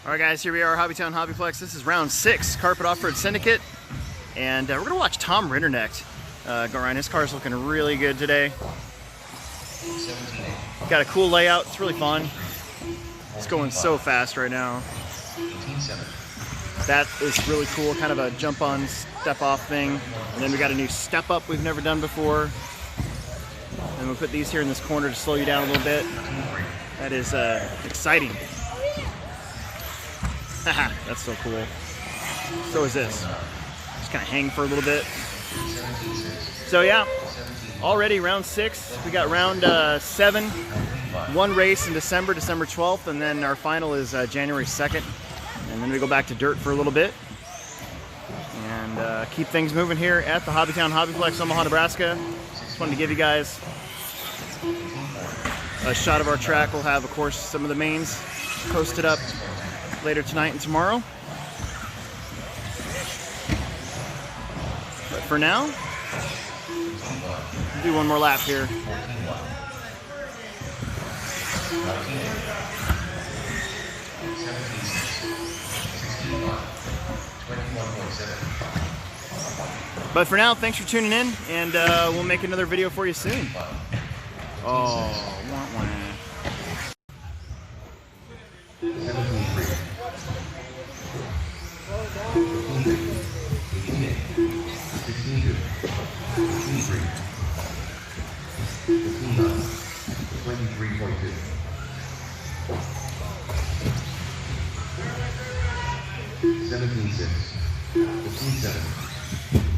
Alright guys, here we are, HobbyTown HobbyPlex. This is round 6, Carpet Offroad Syndicate. And we're going to watch Tom Rindernecht go around. His car's looking really good today. Got a cool layout, it's really fun. It's going so fast right now. That is really cool, kind of a jump on, step off thing. And then we got a new step up we've never done before. And we'll put these here in this corner to slow you down a little bit. That is exciting. Haha, that's so cool. So is this. Just kind of hang for a little bit. So yeah, already round 6. We got round 7. One race in December 12th, and then our final is January 2nd. And then we go back to dirt for a little bit. And keep things moving here at the HobbyTown HobbyPlex, Omaha, Nebraska. Just wanted to give you guys a shot of our track. We'll have, of course, some of the mains posted up later tonight and tomorrow. But for now, we'll do one more lap here. But for now, thanks for tuning in, and we'll make another video for you soon. Oh, wah, wah. $17.6. 15.7.